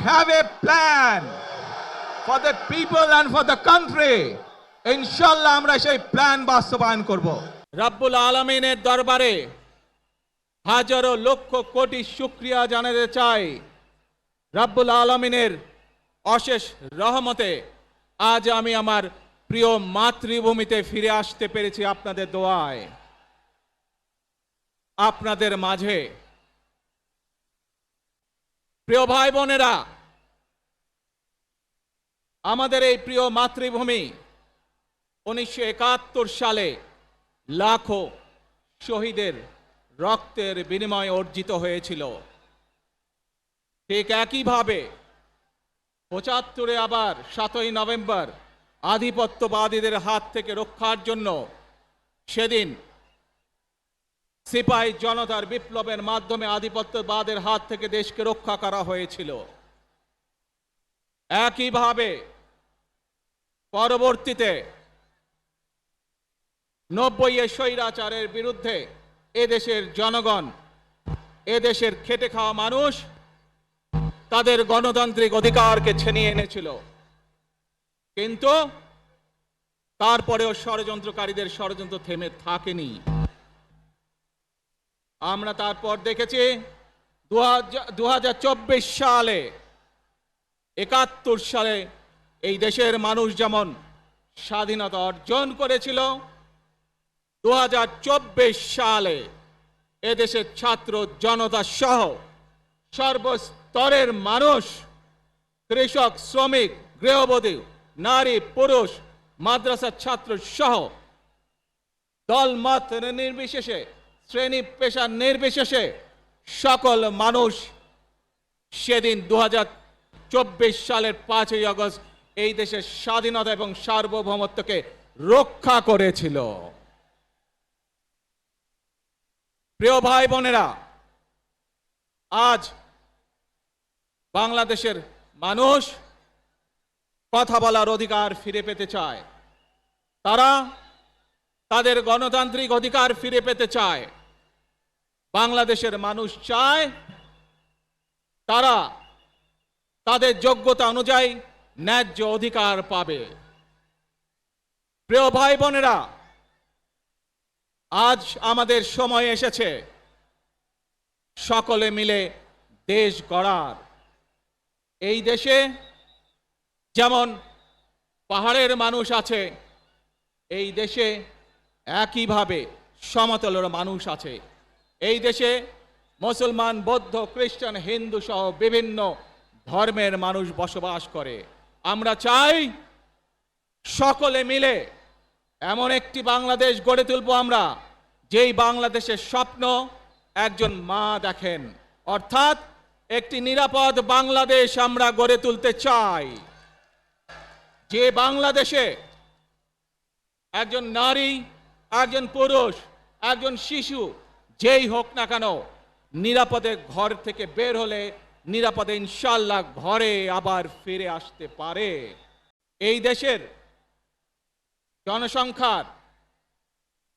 have a plan for the people and for the country. ইনশাআল্লাহ আমরা সেই plan বাস্তবায়ন করব। রব্বুল আলামিনের দরবারে হাজারো লক্ষ কোটি শুকরিয়া জানাতে চাই। রব্বুল আলামিনের অশেষ রহমতে আজ আমি আমার প্রিয় মাতৃভূমিতে ফিরে আসতে পেরেছি আপনাদের দোয়ায়। আপনাদের মাঝে প্রিয় ভাই বোনেরা, আমাদের এই প্রিয় মাতৃভূমি 1971 সালে লাখো শহীদের রক্তের বিনিময়ে অর্জিত হয়েছিল। ঠিক একইভাবে 75-এ আবার 7ই নভেম্বর আধিপত্যবাদীদের হাত থেকে রক্ষার জন্য সেদিন সিপাহী জনতার বিপ্লবের মাধ্যমে আধিপত্যবাদের হাত থেকে দেশকে রক্ষা করা হয়েছিল। একইভাবে পরবর্তীতে 90-এ স্বৈরাচারের বিরুদ্ধে এদেশের জনগণ, এদেশের খেটে খাওয়া মানুষ তাদের গণতান্ত্রিক অধিকারকে ছিনিয়ে এনেছিল। কিন্তু তারপরেও ষড়যন্ত্রকারীদের ষড়যন্ত্র থেমে থাকেনি। আমরা তারপর দেখেছি 2024 সালে, 71 সালে এই দেশের মানুষ যেমন স্বাধীনতা অর্জন করেছিল, 2024 সালে এদেশের ছাত্র জনতা সহ সর্বস্তরের মানুষ, কৃষক, শ্রমিক, গৃহবধূ, নারী, পুরুষ, মাদ্রাসার ছাত্র সহ দলমত নির্বিশেষে, শ্রেণী পেশা নির্বিশেষে সকল মানুষ সেদিন 2024 সালের 5ই আগস্ট এই দেশের স্বাধীনতা এবং সার্বভৌমত্বকে রক্ষা করেছিল। প্রিয় ভাই বোনেরা, আজ বাংলাদেশের মানুষ কথা বলার অধিকার ফিরে পেতে চায়। তারা তাদের গণতান্ত্রিক অধিকার ফিরে পেতে চায়। বাংলাদেশের মানুষ চায় তারা তাদের যোগ্যতা অনুযায়ী ন্যায্য অধিকার পাবে। প্রিয় ভাই বোনেরা, আজ আমাদের সময় এসেছে সকলে মিলে দেশ গড়ার। এই দেশে যেমন পাহাড়ের মানুষ আছে, এই দেশে একইভাবে সমতলের মানুষ আছে। এই দেশে মুসলমান, বৌদ্ধ, খ্রিস্টান, হিন্দু সহ বিভিন্ন ধর্মের মানুষ বসবাস করে। আমরা চাই সকলে মিলে এমন একটি বাংলাদেশ গড়ে তুলব আমরা, যেই বাংলাদেশের স্বপ্ন একজন মা দেখেন, অর্থাৎ একটি নিরাপদ বাংলাদেশ আমরা গড়ে তুলতে চাই। যে বাংলাদেশে একজন নারী, একজন পুরুষ, একজন শিশু যেই হোক না কেন নিরাপদে ঘর থেকে বের হলে নিরাপদে ইনশাআল্লাহ ঘরে আবার ফিরে আসতে পারে। এই দেশের জনসংখ্যার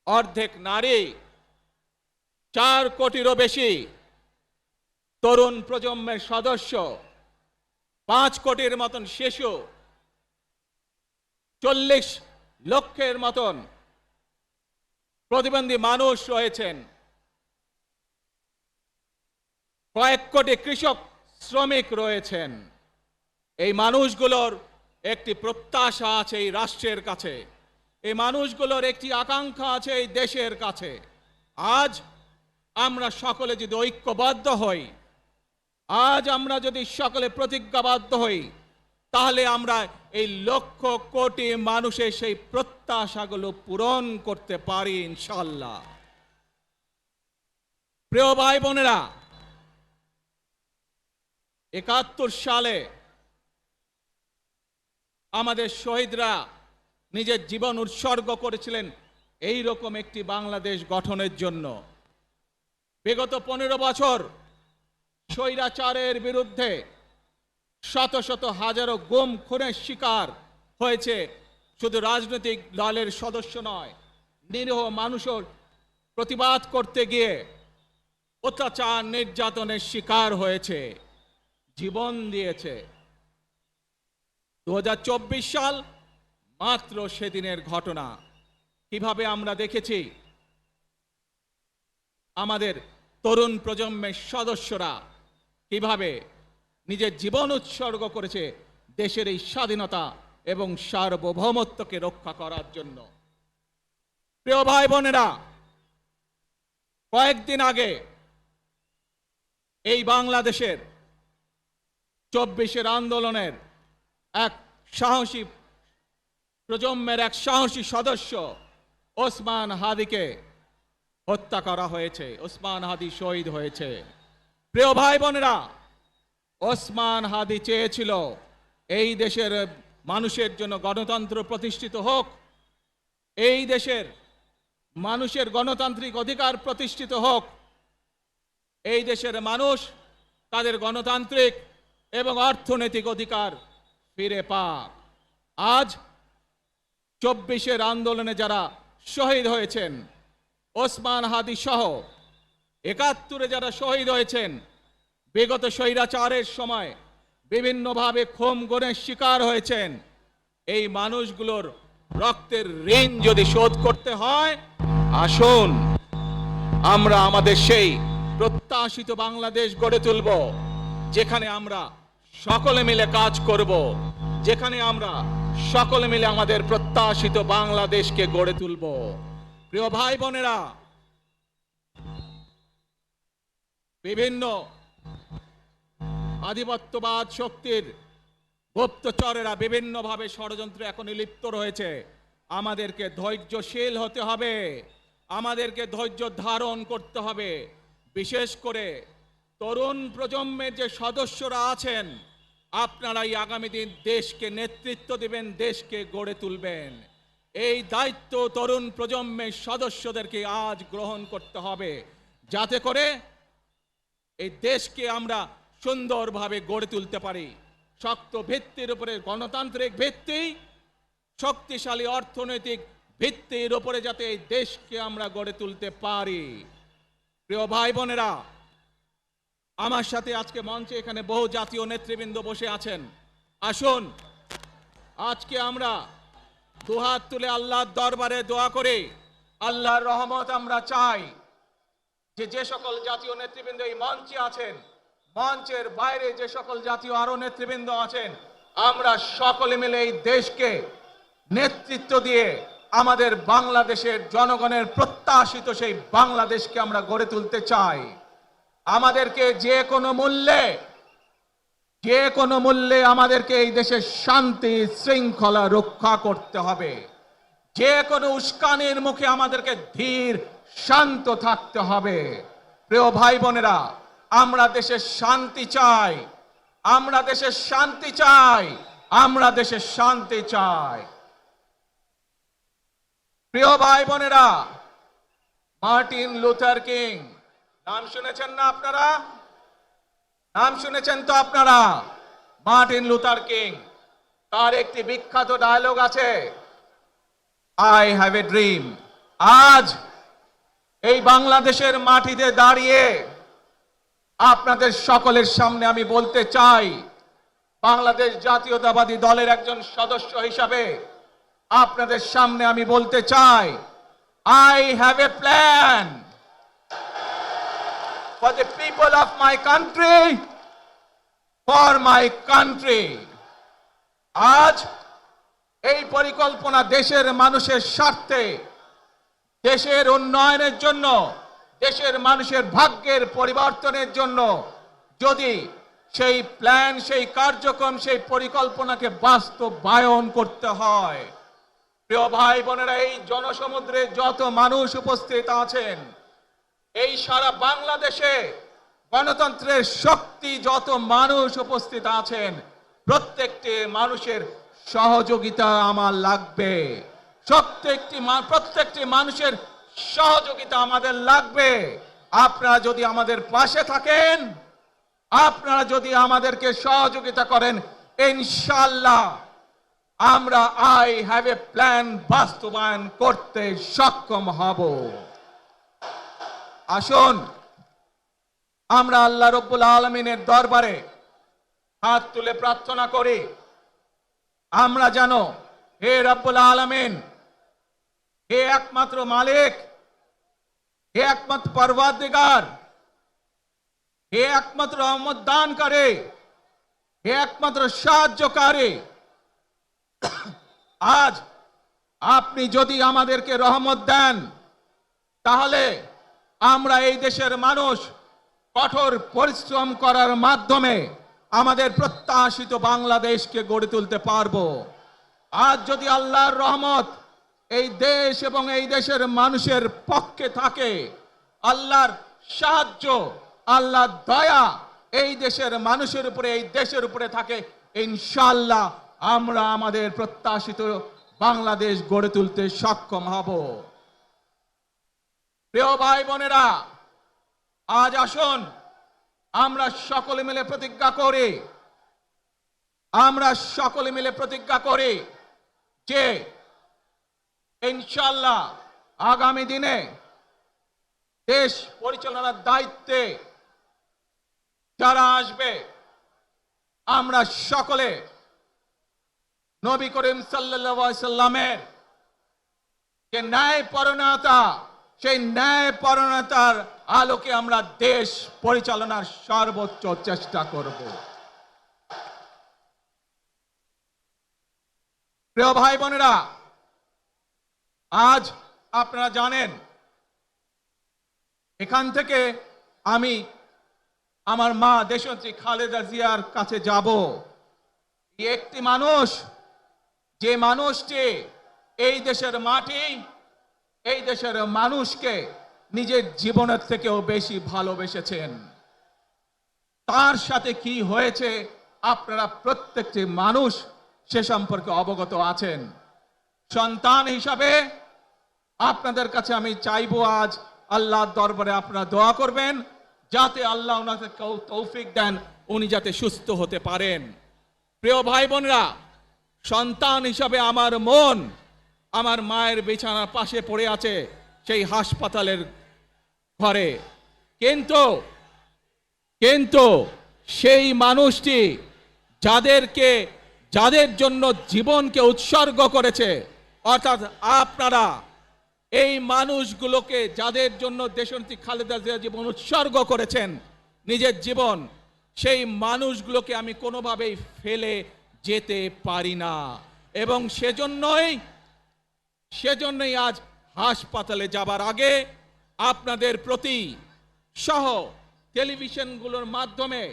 অর্ধেক নারী, 4 কোটিরও বেশি তরুণ প্রজন্মের সদস্য, 5 কোটির মতন শিশু, 40 লক্ষের মতন প্রতিবন্ধী মানুষ রয়েছেন, কয়েক কোটি কৃষক, শ্রমিক রয়েছেন। এই মানুষগুলোর একটি প্রত্যাশা আছে এই রাষ্ট্রের কাছে, এই মানুষগুলোর একটি আকাঙ্ক্ষা আছে এই দেশের কাছে। আজ আমরা সকলে যদি ঐক্যবদ্ধ হই, আজ আমরা যদি সকলে প্রতিজ্ঞাবদ্ধ হই, তাহলে আমরা এই লক্ষ কোটি মানুষের সেই প্রত্যাশাগুলো পূরণ করতে পারি ইনশাআল্লাহ। প্রিয় ভাই বোনেরা, 71 সালে আমাদের শহীদরা নিজের জীবন উৎসর্গ করেছিলেন এই রকম একটি বাংলাদেশ গঠনের জন্য। বিগত 15 বছর স্বৈরাচারের বিরুদ্ধে শত শত হাজারো গুম খুনের শিকার হয়েছে শুধু রাজনৈতিক দলের সদস্য নয়, নিরীহ মানুষের প্রতিবাদ করতে গিয়ে অত্যাচার নির্যাতনের শিকার হয়েছে। জীবন দিয়েছে। 2024 সাল মাত্র সেদিনের ঘটনা। কিভাবে আমরা দেখেছি আমাদের তরুণ প্রজন্মের সদস্যরা কিভাবে নিজের জীবন উৎসর্গ করেছে দেশের এই স্বাধীনতা এবং সার্বভৌমত্বকে রক্ষা করার জন্য। প্রিয় ভাই বোনেরা, কয়েকদিন আগে এই বাংলাদেশের 24-এর আন্দোলনের এক সাহসী প্রজন্মের এক সাহসী সদস্য ওসমান হাদিকে হত্যা করা হয়েছে। ওসমান হাদি শহীদ হয়েছে। প্রিয় ভাই বোনেরা, ওসমান হাদি চেয়েছিল এই দেশের মানুষের জন্য গণতন্ত্র প্রতিষ্ঠিত হোক, এই দেশের মানুষের গণতান্ত্রিক অধিকার প্রতিষ্ঠিত হোক, এই দেশের মানুষ তাদের গণতান্ত্রিক এবং অর্থনৈতিক অধিকার ফিরে পাক। আজ 24-এর আন্দোলনে যারা শহীদ হয়েছেন, ওসমান হাদি সহ 71-এ যারা শহীদ হয়েছেন, বিগত স্বৈরাচারের সময় বিভিন্নভাবে খুন গুমের শিকার হয়েছেন, এই মানুষগুলোর রক্তের ঋণ যদি শোধ করতে হয়, আসুন আমরা আমাদের সেই প্রত্যাশিত বাংলাদেশ গড়ে তুলব, যেখানে আমরা সকলে মিলে কাজ করব, যেখানে আমরা সকলে মিলে আমাদের প্রত্যাশিত বাংলাদেশকে গড়ে তুলব। প্রিয় ভাই বোনেরা, বিভিন্ন আধিপত্যবাদ শক্তির গুপ্তচরেরা বিভিন্নভাবে ষড়যন্ত্রে এখন লিপ্ত রয়েছে। আমাদেরকে ধৈর্যশীল হতে হবে, আমাদেরকে ধৈর্য ধারণ করতে হবে। বিশেষ করে তরুণ প্রজন্মের যে সদস্যরা আছেন, আপনারাই আগামী দিন দেশকে নেতৃত্ব দিবেন, দেশকে গড়ে তুলবেন। এই দায়িত্ব তরুণ প্রজন্মের সদস্যদেরকে আজ গ্রহণ করতে হবে, যাতে করে এই দেশকে আমরা সুন্দরভাবে গড়ে তুলতে পারি। শক্ত ভিত্তির উপরে গণতান্ত্রিক ভিত্তি, শক্তিশালী অর্থনৈতিক ভিত্তির উপরে যাতে এই দেশকে আমরা গড়ে তুলতে পারি। প্রিয় ভাই বোনেরা, আমার সাথে আজকে মঞ্চে এখানে বহু জাতীয় নেতৃবৃন্দ বসে আছেন। আসুন আজকে আমরা দুহাত তুলে আল্লাহর দরবারে দোয়া করি, আল্লাহর রহমত আমরা চাই। যে সকল জাতীয় নেতৃবৃন্দ এই মঞ্চে আছেন, মঞ্চের বাইরে যে সকল জাতীয় আরো নেতৃবৃন্দ আছেন, আমরা সকলে মিলে এই দেশকে নেতৃত্ব দিয়ে আমাদের বাংলাদেশের জনগণের প্রত্যাশিত সেই বাংলাদেশকে আমরা গড়ে তুলতে চাই। আমাদেরকে যে কোনো মূল্যে আমাদেরকে এই দেশের শান্তি শৃঙ্খলা রক্ষা করতে হবে। যে কোনো উস্কানির মুখে আমাদেরকে ধীর শান্ত থাকতে হবে। প্রিয় ভাই বোনেরা, আমরা দেশের শান্তি চাই, আমরা দেশের শান্তি চাই, আমরা দেশের শান্তি চাই। প্রিয় ভাই বোনেরা, মার্টিন লুথার কিং নাম শুনেছেন না আপনারা? নাম শুনেছেন তো আপনারা? মার্টিন লুথার কিং, তার একটি বিখ্যাত ডায়লগ আছে, আই হ্যাভ এ ড্রিম। আজ এই বাংলাদেশের মাটিতে দাঁড়িয়ে আপনাদের সকলের সামনে আমি বলতে চাই, বাংলাদেশ জাতীয়তাবাদী দলের একজন সদস্য হিসাবে আপনাদের সামনে আমি বলতে চাই, I have a plan for the people of my country, for my country. আজ এই পরিকল্পনা দেশের মানুষের স্বার্থে, দেশের উন্নয়নের জন্য, দেশের মানুষের ভাগ্যের পরিবর্তনের জন্য যদি সেই প্ল্যান, সেই কার্যক্রম, সেই পরিকল্পনাকে বাস্তবায়ন করতে হয়, প্রিয় ভাই বোনেরা, এই জনসমুদ্রে যত মানুষ উপস্থিত আছেন, এই সারা বাংলাদেশে গণতন্ত্রের শক্তি যত মানুষ উপস্থিত আছেন, প্রত্যেকটি মানুষের সহযোগিতা আমার লাগবে। প্রত্যেকটি মানুষের সহযোগিতা আমাদের লাগবে। আপনারা যদি আমাদের পাশে থাকেন, আপনারা যদি আমাদেরকে সহযোগিতা করেন, ইনশাআল্লাহ আমরা আই হ্যাভ এ প্ল্যান বাস্তবায়ন করতে সক্ষম হব। আসুন আমরা আল্লাহ রাব্বুল আলামিনের দরবারে হাত তুলে প্রার্থনা করি আমরা যেন হে রব্বুল আলামিন, হে একমাত্র মালিক, হে একমাত্র পরওয়ারদিগার, হে একমাত্র রহমত দানকারী, হে একমাত্র সাহায্যকারী, আজ আপনি যদি আমাদেরকে রহমত দেন তাহলে আমরা এই দেশের মানুষ কঠোর পরিশ্রম করার মাধ্যমে আমাদের প্রত্যাশিত বাংলাদেশকে গড়ে তুলতে পারবো। আজ যদি আল্লাহর রহমত এই দেশ এবং এই দেশের মানুষের পক্ষে থাকে, আল্লাহর সাহায্য, আল্লাহর দয়া এই দেশের মানুষের উপরে, এই দেশের উপরে থাকে, ইনশাআল্লাহ আমরা আমাদের প্রত্যাশিত বাংলাদেশ গড়ে তুলতে সক্ষম হব। প্রিয় ভাই বোনেরা, আজ আসুন আমরা সকলে মিলে প্রতিজ্ঞা করি, আমরা সকলে মিলে প্রতিজ্ঞা করি যে ইনশাআল্লাহ আগামী দিনে দেশ পরিচালনার দায়িত্বে যারা আসবে আমরা সকলে নবী করিম সাল্লাল্লাহু আলাইহি সাল্লামের যে ন্যায়পরায়ণতা, সেই ন্যায়পরায়ণতার আলোকে আমরা দেশ পরিচালনার সর্বোচ্চ চেষ্টা করব। প্রিয় ভাই বোনেরা, আজ আপনারা জানেন এখান থেকে আমি আমার মা দেশনেত্রী খালেদা জিয়ার কাছে যাব। একটি মানুষ, যে মানুষটি এই দেশের মাটি, এই দেশের মানুষকে নিজের জীবনের থেকেও বেশি ভালোবেসেছেন, তার সাথে কি হয়েছে আপনারা প্রত্যেকটি মানুষ সে সম্পর্কে অবগত আছেন। সন্তান হিসাবে আপনাদের কাছে আমি চাইবো আজ আল্লাহর দরবারে আপনারা দোয়া করবেন যাতে আল্লাহ ওনাকে তৌফিক দেন, উনি যাতে সুস্থ হতে পারেন। প্রিয় ভাই বোনেরা, সন্তান হিসাবে আমার মন আমার মায়ের বিছানার পাশে পড়ে আছে সেই হাসপাতালের ঘরে, কিন্তু সেই মানুষটি যাদের জন্য জীবনকে উৎসর্গ করেছে, অর্থাৎ আপনারা এই মানুষগুলোকে যাদের জন্য দেশনেত্রী খালেদা জিয়া জীবন উৎসর্গ করেছেন নিজের জীবন, সেই মানুষগুলোকে আমি কোনোভাবেই ফেলে যেতে পারি না। এবং সেজন্যই আজ হাসপাতালে যাবার আগে আপনাদের প্রতি সহ টেলিভিশনগুলোর মাধ্যমে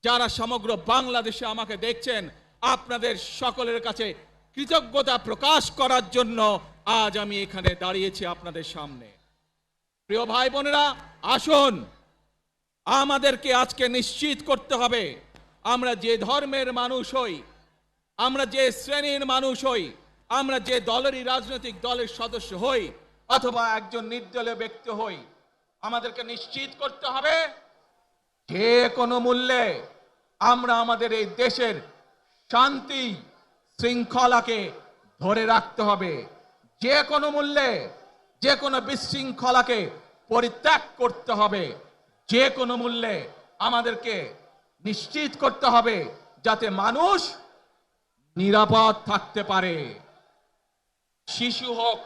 যারা সমগ্র বাংলাদেশে আমাকে দেখছেন, আপনাদের সকলের কাছে কৃতজ্ঞতা প্রকাশ করার জন্য আজ আমি এখানে দাঁড়িয়েছি আপনাদের সামনে। প্রিয় ভাই বোনেরা, আসুন আমাদেরকে আজকে নিশ্চিত করতে হবে আমরা যে ধর্মের মানুষ হই, আমরা যে শ্রেণীর মানুষ হই, আমরা যে দলেরই রাজনৈতিক দলের সদস্য হই অথবা একজন নির্দলীয় ব্যক্তি হই, আমাদেরকে নিশ্চিত করতে হবে যে কোনো মূল্যে আমরা আমাদের এই দেশের শান্তি শৃঙ্খলাকে ধরে রাখতে হবে। যে কোনো মূল্যে যে কোনো বিশৃঙ্খলাকে পরিত্যাগ করতে হবে। যে কোনো মূল্যে আমাদেরকে নিশ্চিত করতে হবে যাতে মানুষ নিরাপদ থাকতে পারে। শিশু হোক,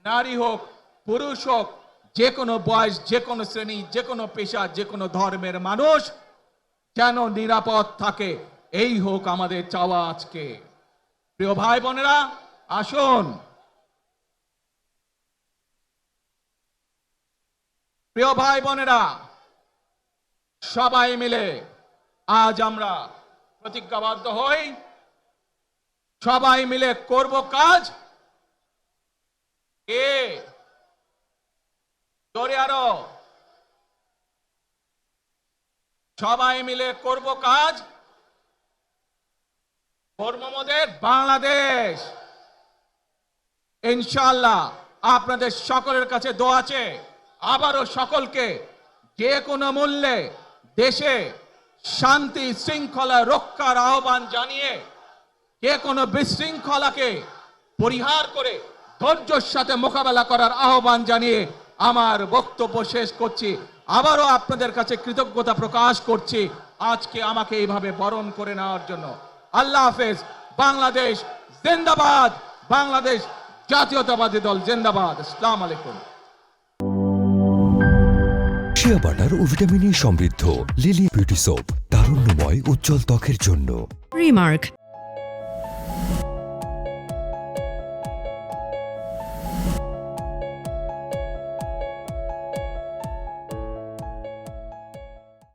নারী হোক, পুরুষ হোক, যে কোনো বয়স, যে কোনো শ্রেণী, যে কোনো পেশা, যে কোনো ধর্মের মানুষ যেন নিরাপদ থাকে, এই হোক আমাদের চাওয়া আজকে। প্রিয় ভাই বোনেরা, আসুন প্রিয় ভাই বোনেরা, সবাই মিলে আজ আমরা প্রতিজ্ঞাবদ্ধ হই, সবাই মিলে করব কাজ। জোরে আরো, সবাই মিলে করব কাজ, করব আমাদের বাংলাদেশ। ইনশাআল্লাহ আপনাদের সকলের কাছে দোয়া আছে, আবারও সকলকে যে কোনো মূল্যে দেশে শান্তি শৃঙ্খলা রক্ষার আহ্বান জানিয়ে যে কোনো বিশৃঙ্খলাকে পরিহার করে ধৈর্যের সাথে মোকাবেলা করার আহ্বান জানিয়ে আমার বক্তব্য শেষ করছি। আবারও আপনাদের কাছে কৃতজ্ঞতা প্রকাশ করছি। আজকে আমাকে এইভাবে বরণ করে নেওয়ার জন্য। আল্লাহ হাফেজ। বাংলাদেশ জিন্দাবাদ, বাংলাদেশ জাতীয়তাবাদী দল জিন্দাবাদ। আসসালামু আলাইকুম। শিয়া বাটার ও ভিটামিন ই সমৃদ্ধ লিলি বিউটি সোপ, তারুণ্যময় উজ্জ্বল ত্বকের জন্য। Remark,